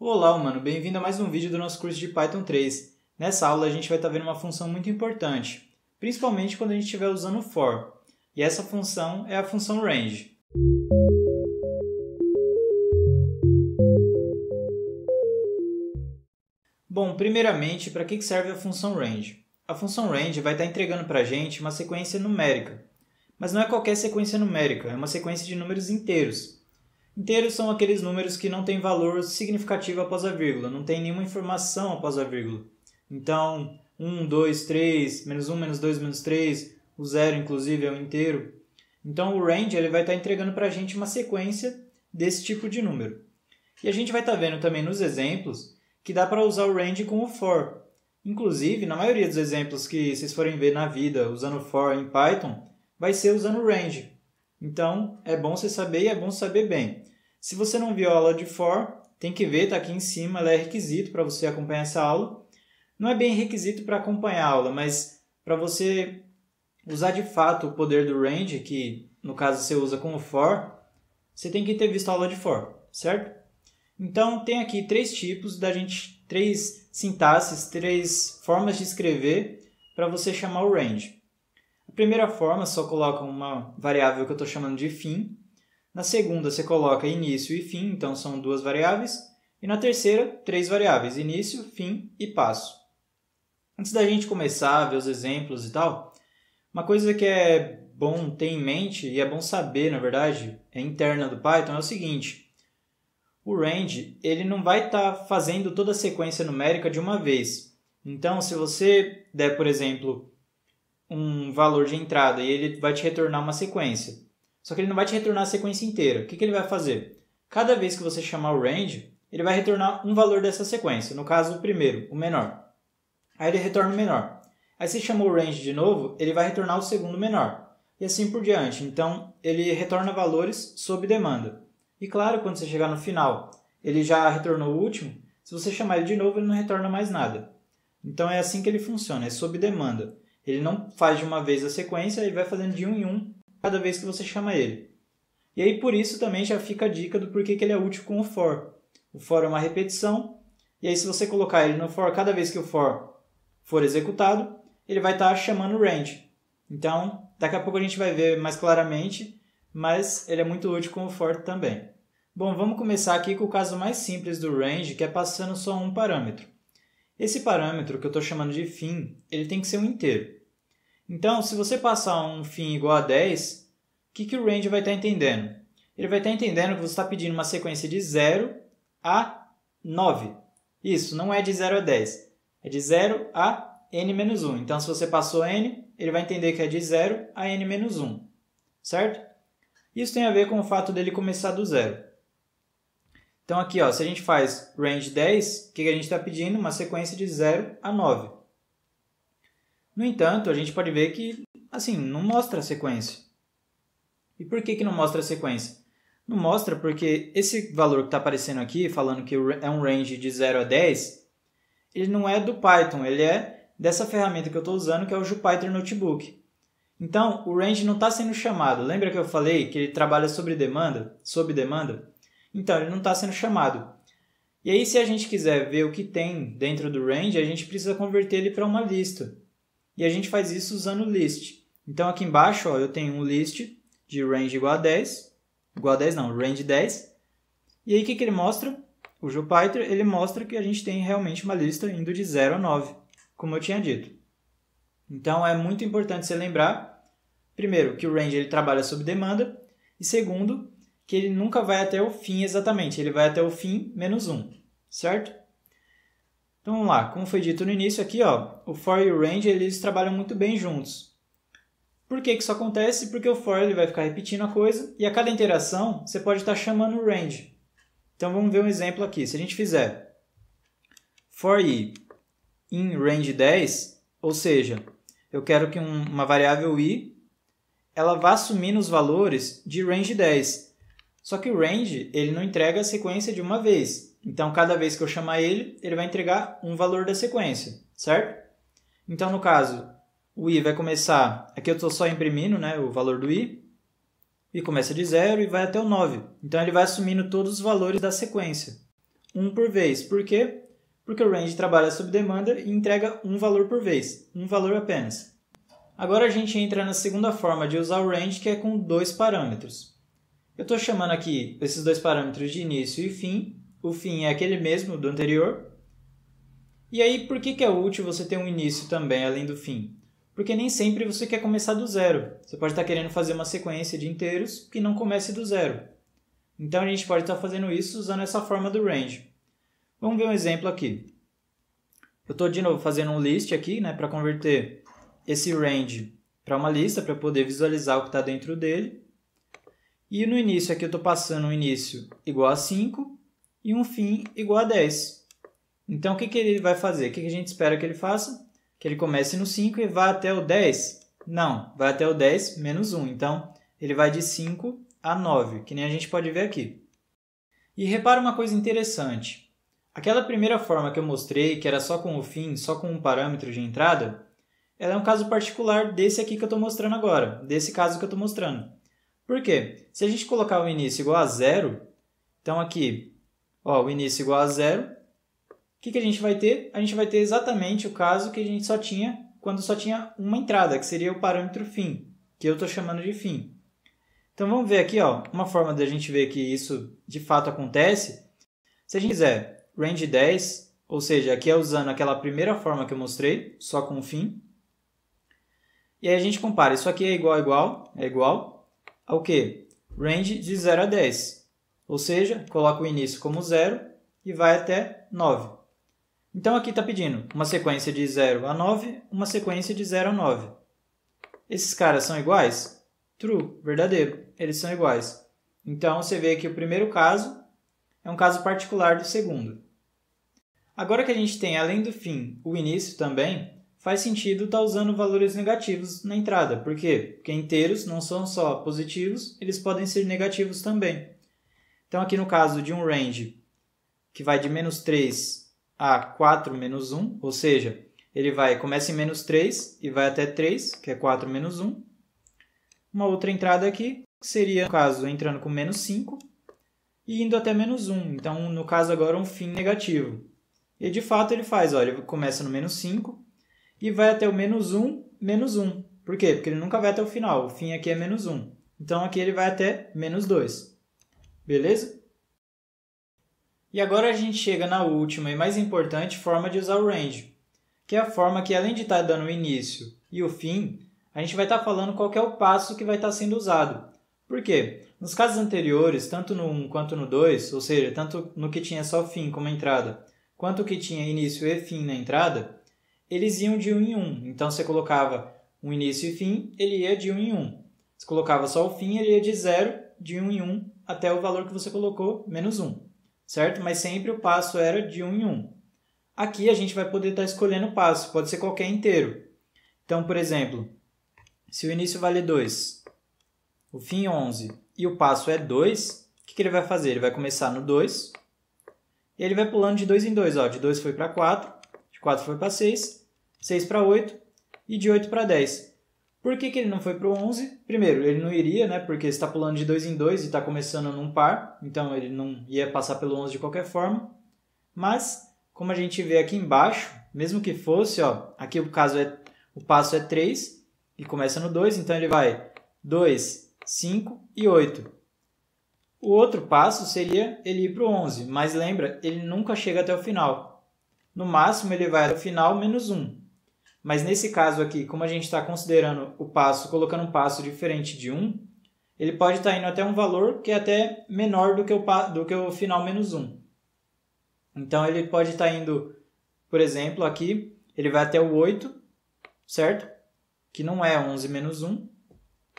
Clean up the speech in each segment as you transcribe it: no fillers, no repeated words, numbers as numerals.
Olá, humano! Bem-vindo a mais um vídeo do nosso curso de Python 3. Nessa aula a gente vai estar vendo uma função muito importante, principalmente quando a gente estiver usando o for. E essa função é a função range. Bom, primeiramente, para que serve a função range? A função range vai estar entregando para a gente uma sequência numérica. Mas não é qualquer sequência numérica, é uma sequência de números inteiros. Inteiros são aqueles números que não têm valor significativo após a vírgula, não tem nenhuma informação após a vírgula. Então, 1, 2, 3, menos 1, menos 2, menos 3, o zero, inclusive, é um inteiro. Então, o range ele vai estar entregando para a gente uma sequência desse tipo de número. E a gente vai estar vendo também nos exemplos que dá para usar o range com o for. Inclusive, na maioria dos exemplos que vocês forem ver na vida usando for em Python, vai ser usando o range. Então, é bom você saber e é bom saber bem. Se você não viu a aula de for, tem que ver, está aqui em cima, ela é requisito para você acompanhar essa aula. Não é bem requisito para acompanhar a aula, mas para você usar de fato o poder do range, que no caso você usa com o for, você tem que ter visto a aula de for, certo? Então, tem aqui três tipos, três sintaxes, três formas de escrever para você chamar o range. A primeira forma, só coloca uma variável que eu estou chamando de fim. Na segunda, você coloca início e fim, então são duas variáveis. E na terceira, três variáveis, início, fim e passo. Antes da gente começar a ver os exemplos e tal, uma coisa que é bom ter em mente, e é bom saber, na verdade, é interna do Python, é o seguinte. O range ele não vai estar fazendo toda a sequência numérica de uma vez. Então, se você der, por exemplo, um valor de entrada e ele vai te retornar uma sequência. Só que ele não vai te retornar a sequência inteira. O que ele vai fazer? Cada vez que você chamar o range, ele vai retornar um valor dessa sequência. No caso, o primeiro, o menor. Aí ele retorna o menor. Aí se chamou o range de novo, ele vai retornar o segundo menor. E assim por diante. Então, ele retorna valores sob demanda. E claro, quando você chegar no final, ele já retornou o último. Se você chamar ele de novo, ele não retorna mais nada. Então, é assim que ele funciona, é sob demanda. Ele não faz de uma vez a sequência, ele vai fazendo de um em um cada vez que você chama ele. E aí por isso também já fica a dica do porquê que ele é útil com o for. O for é uma repetição, e aí se você colocar ele no for, cada vez que o for for executado, ele vai estar chamando o range. Então, daqui a pouco a gente vai ver mais claramente, mas ele é muito útil com o for também. Bom, vamos começar aqui com o caso mais simples do range, que é passando só um parâmetro. Esse parâmetro, que eu estou chamando de fim, ele tem que ser um inteiro. Então, se você passar um fim igual a 10, o que o range vai estar entendendo? Ele vai estar entendendo que você está pedindo uma sequência de 0 a 9. Isso, não é de 0 a 10. É de 0 a n-1. Então, se você passou n, ele vai entender que é de 0 a n-1. Certo? Isso tem a ver com o fato dele começar do zero. Então, aqui, ó, se a gente faz range 10, o que a gente está pedindo? Uma sequência de 0 a 9. No entanto, a gente pode ver que, assim, não mostra a sequência. E por que não mostra a sequência? Não mostra porque esse valor que está aparecendo aqui, falando que é um range de 0 a 10, ele não é do Python, ele é dessa ferramenta que eu estou usando, que é o Jupyter Notebook. Então, o range não está sendo chamado. Lembra que eu falei que ele trabalha sob demanda? Então, ele não está sendo chamado. E aí, se a gente quiser ver o que tem dentro do range, a gente precisa converter ele para uma lista. E a gente faz isso usando o list. Então, aqui embaixo, ó, eu tenho um list de range igual a 10. Range 10. E aí, o que ele mostra? O Jupyter, ele mostra que a gente tem realmente uma lista indo de 0 a 9, como eu tinha dito. Então, é muito importante você lembrar, primeiro, que o range ele trabalha sob demanda, e segundo, que ele nunca vai até o fim exatamente, ele vai até o fim menos 1, certo? Então vamos lá, como foi dito no início aqui, ó, o for e o range eles trabalham muito bem juntos. Por que isso acontece? Porque o for ele vai ficar repetindo a coisa e a cada interação você pode estar chamando o range. Então vamos ver um exemplo aqui. Se a gente fizer for i in range 10, ou seja, eu quero que uma variável i ela vá assumindo os valores de range 10. Só que o range ele não entrega a sequência de uma vez. Então, cada vez que eu chamar ele, ele vai entregar um valor da sequência, certo? Então, no caso, o i vai começar... Aqui eu estou só imprimindo, né, o valor do i. E começa de 0 e vai até o 9. Então, ele vai assumindo todos os valores da sequência. 1 por vez. Por quê? Porque o range trabalha sob demanda e entrega um valor por vez, um valor apenas. Agora a gente entra na segunda forma de usar o range, que é com 2 parâmetros. Eu estou chamando aqui esses 2 parâmetros de início e fim. O fim é aquele mesmo do anterior. E aí, por que é útil você ter um início também, além do fim? Porque nem sempre você quer começar do zero. Você pode estar querendo fazer uma sequência de inteiros que não comece do zero. Então a gente pode estar fazendo isso usando essa forma do range. Vamos ver um exemplo aqui. Eu estou de novo fazendo um list aqui, né, para converter esse range para uma lista, para poder visualizar o que está dentro dele. E no início aqui eu estou passando um início igual a 5 e um fim igual a 10. Então o que ele vai fazer? O que a gente espera que ele faça? Que ele comece no 5 e vá até o 10? Não, vai até o 10 menos 1. Então ele vai de 5 a 9, que nem a gente pode ver aqui. E repara uma coisa interessante. Aquela primeira forma que eu mostrei, que era só com o fim, só com um parâmetro de entrada, ela é um caso particular desse aqui que eu estou mostrando agora, desse caso que eu estou mostrando. Por quê? Se a gente colocar o início igual a 0, então aqui, ó, o início igual a 0, o que a gente vai ter? A gente vai ter exatamente o caso que a gente só tinha quando só tinha uma entrada, que seria o parâmetro fim, que eu estou chamando de fim. Então vamos ver aqui, ó, uma forma de a gente ver que isso de fato acontece. Se a gente fizer range 10, ou seja, aqui é usando aquela primeira forma que eu mostrei, só com o fim. E aí a gente compara, isso aqui é igual ao quê? Range de 0 a 10. Ou seja, coloca o início como 0 e vai até 9. Então aqui está pedindo uma sequência de 0 a 9, uma sequência de 0 a 9. Esses caras são iguais? True, verdadeiro, eles são iguais. Então você vê que o primeiro caso é um caso particular do segundo. Agora que a gente tem, além do fim, o início também, faz sentido estar usando valores negativos na entrada. Por quê? Porque inteiros não são só positivos, eles podem ser negativos também. Então aqui no caso de um range que vai de menos 3 a 4 menos 1, ou seja, ele começa em menos 3 e vai até 3, que é 4 menos 1. Uma outra entrada aqui seria, no caso, entrando com menos 5 e indo até menos 1. Então, no caso agora, um fim negativo. E de fato ele faz, olha, ele começa no menos 5 e vai até o menos 1, menos 1. Por quê? Porque ele nunca vai até o final. O fim aqui é menos 1. Então, aqui ele vai até menos 2. Beleza? E agora a gente chega na última e mais importante forma de usar o range, que é a forma que, além de estar dando o início e o fim, a gente vai estar falando qual que é o passo que vai estar sendo usado. Por quê? Nos casos anteriores, tanto no 1 quanto no 2, ou seja, tanto no que tinha só fim como entrada, quanto o que tinha início e fim na entrada, eles iam de 1 em 1. Então, você colocava um início e fim, ele ia de 1 em 1. Se colocava só o fim, ele ia de 0, de 1 em 1, até o valor que você colocou, menos 1. Certo? Mas sempre o passo era de 1 em 1. Aqui a gente vai poder estar escolhendo o passo, pode ser qualquer inteiro. Então, por exemplo, se o início vale 2, o fim 11 e o passo é 2, o que ele vai fazer? Ele vai começar no 2 e ele vai pulando de 2 em 2. Ó, de 2 foi para 4, de 4 foi para 6, 6 para 8 e de 8 para 10. Por que ele não foi para o 11? Primeiro, ele não iria, né? Porque está pulando de 2 em 2 e está começando num par, então ele não ia passar pelo 11 de qualquer forma. Mas, como a gente vê aqui embaixo, mesmo que fosse, ó, aqui o passo é 3 e começa no 2, então ele vai 2, 5 e 8. O outro passo seria ele ir para o 11, mas lembra, ele nunca chega até o final. No máximo ele vai até o final menos 1. Mas nesse caso aqui, como a gente está considerando o passo, colocando um passo diferente de 1, ele pode estar indo até um valor que é até menor do que o final menos 1. Então ele pode estar indo, por exemplo, aqui, ele vai até o 8, certo? Que não é 11 menos 1.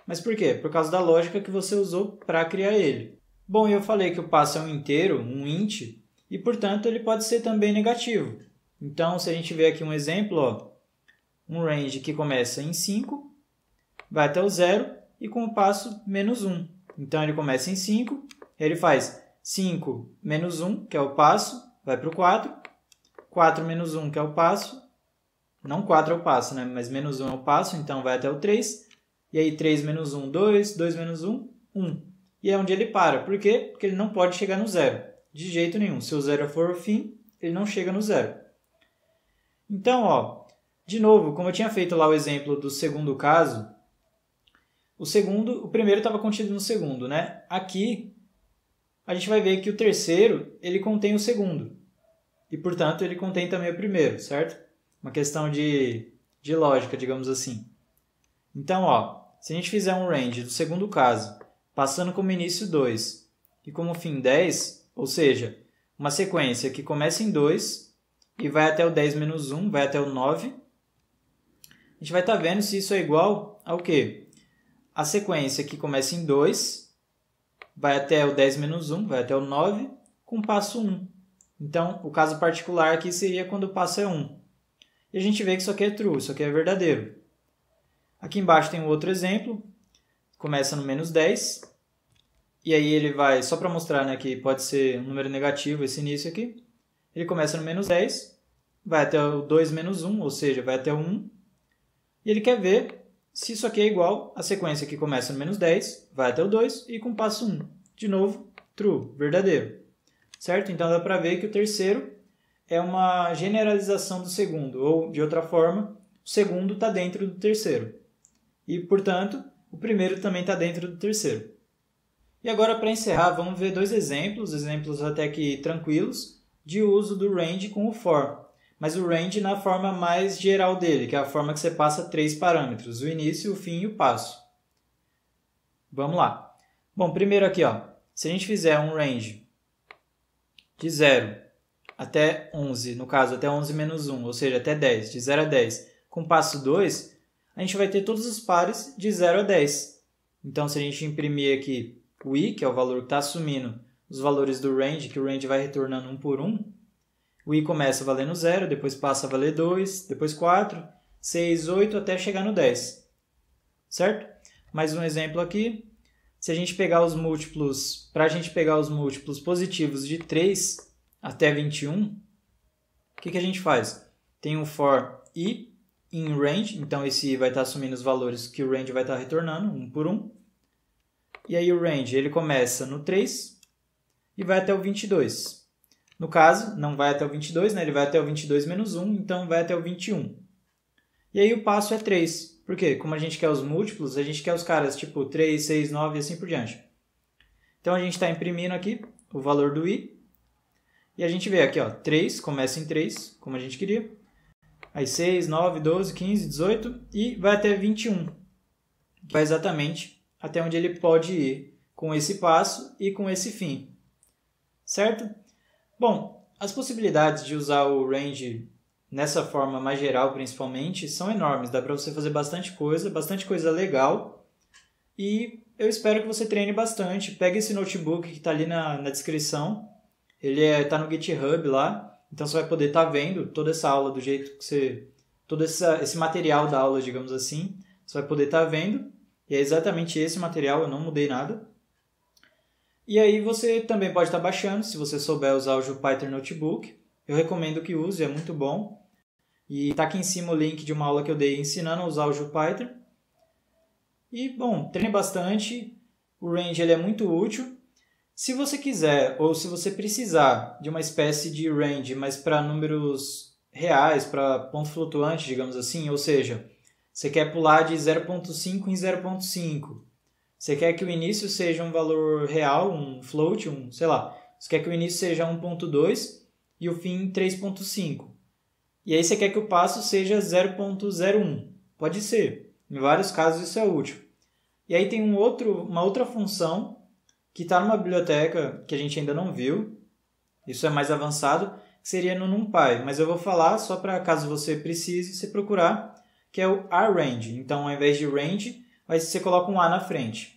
Mas por quê? Por causa da lógica que você usou para criar ele. Bom, eu falei que o passo é um inteiro, um int, e portanto ele pode ser também negativo. Então, se a gente ver aqui um exemplo, ó, um range que começa em 5, vai até o 0 e com o passo menos 1. Então ele começa em 5, ele faz 5 menos 1, que é o passo, vai para o 4, 4 menos 1, que é o passo, não 4 é o passo, né? Mas menos 1 é o passo, então vai até o 3, e aí 3 menos 1, 2, 2 menos 1, 1. E é onde ele para. Por quê? Porque ele não pode chegar no 0. De jeito nenhum. Se o zero for o fim, ele não chega no zero. Então, ó, de novo, como eu tinha feito lá o exemplo do segundo caso, o primeiro estava contido no segundo, né? Aqui, a gente vai ver que o terceiro, ele contém o segundo. E, portanto, ele contém também o primeiro, certo? Uma questão de lógica, digamos assim. Então, ó, se a gente fizer um range do segundo caso, passando como início 2 e como fim 10, ou seja, uma sequência que começa em 2 e vai até o 10 menos 1, vai até o 9, a gente vai estar vendo se isso é igual ao quê? A sequência que começa em 2, vai até o 10 menos 1, vai até o 9, com passo 1. Então, o caso particular aqui seria quando o passo é 1. E a gente vê que isso aqui é true, isso aqui é verdadeiro. Aqui embaixo tem um outro exemplo, começa no menos 10, e aí ele vai, só para mostrar, né, que pode ser um número negativo esse início aqui, ele começa no menos 10, vai até o 2 menos 1, ou seja, vai até o 1, e ele quer ver se isso aqui é igual à sequência que começa no menos 10, vai até o 2 e com passo 1. De novo, true, verdadeiro. Certo? Então dá para ver que o terceiro é uma generalização do segundo, ou de outra forma, o segundo está dentro do terceiro. E, portanto, o primeiro também está dentro do terceiro. E agora, para encerrar, vamos ver dois exemplos até que tranquilos, de uso do range com o for. Mas o range na forma mais geral dele, que é a forma que você passa 3 parâmetros, o início, o fim e o passo. Vamos lá. Bom, primeiro aqui, ó, se a gente fizer um range de 0 até 11, no caso até 11 menos 1, ou seja, até 10, de 0 a 10, com passo 2, a gente vai ter todos os pares de 0 a 10. Então, se a gente imprimir aqui o i, que é o valor que está assumindo os valores do range, que o range vai retornando um por um, o i começa valendo 0, depois passa a valer 2, depois 4, 6, 8, até chegar no 10. Certo? Mais um exemplo aqui. Se a gente pegar os múltiplos, para a gente pegar os múltiplos positivos de 3 até 21, o que a gente faz? Tem um for i in range, então esse i vai estar assumindo os valores que o range vai estar retornando, um por um. E aí o range ele começa no 3 e vai até o 22. No caso, não vai até o 22, né? Ele vai até o 22 menos 1, então vai até o 21. E aí o passo é 3. Por quê? Como a gente quer os múltiplos, a gente quer os caras tipo 3, 6, 9 e assim por diante. Então a gente está imprimindo aqui o valor do i. E a gente vê aqui, ó, 3, começa em 3, como a gente queria. Aí 6, 9, 12, 15, 18 e vai até 21. Que vai exatamente até onde ele pode ir com esse passo e com esse fim. Certo? Bom, as possibilidades de usar o range nessa forma mais geral, principalmente, são enormes. Dá para você fazer bastante coisa legal. E eu espero que você treine bastante. Pegue esse notebook que está ali na descrição. Ele está no GitHub lá. Então você vai poder estar vendo toda essa aula do jeito que você... Todo esse material da aula, digamos assim. Você vai poder estar vendo. E é exatamente esse material, eu não mudei nada. E aí você também pode estar baixando, se você souber usar o Jupyter Notebook. Eu recomendo que use, é muito bom. E está aqui em cima o link de uma aula que eu dei ensinando a usar o Jupyter. E, bom, treine bastante. O range ele é muito útil. Se você quiser, ou se você precisar de uma espécie de range, mas para números reais, para ponto flutuante, digamos assim, ou seja, você quer pular de 0.5 em 0.5. Você quer que o início seja um valor real, um float, sei lá. Você quer que o início seja 1.2 e o fim 3.5. E aí você quer que o passo seja 0.01. Pode ser. Em vários casos isso é útil. E aí tem uma outra função que está numa biblioteca que a gente ainda não viu. Isso é mais avançado, que seria no NumPy. Mas eu vou falar só para caso você precise, você procurar, que é o arrange. Então, ao invés de range, você coloca um A na frente.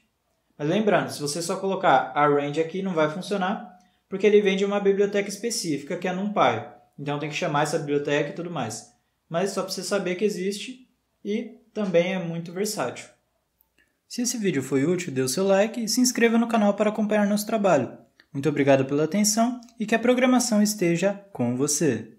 Mas lembrando, se você só colocar arrange aqui, não vai funcionar, porque ele vem de uma biblioteca específica, que é a NumPy. Então tem que chamar essa biblioteca e tudo mais. Mas só para você saber que existe e também é muito versátil. Se esse vídeo foi útil, dê o seu like e se inscreva no canal para acompanhar nosso trabalho. Muito obrigado pela atenção e que a programação esteja com você.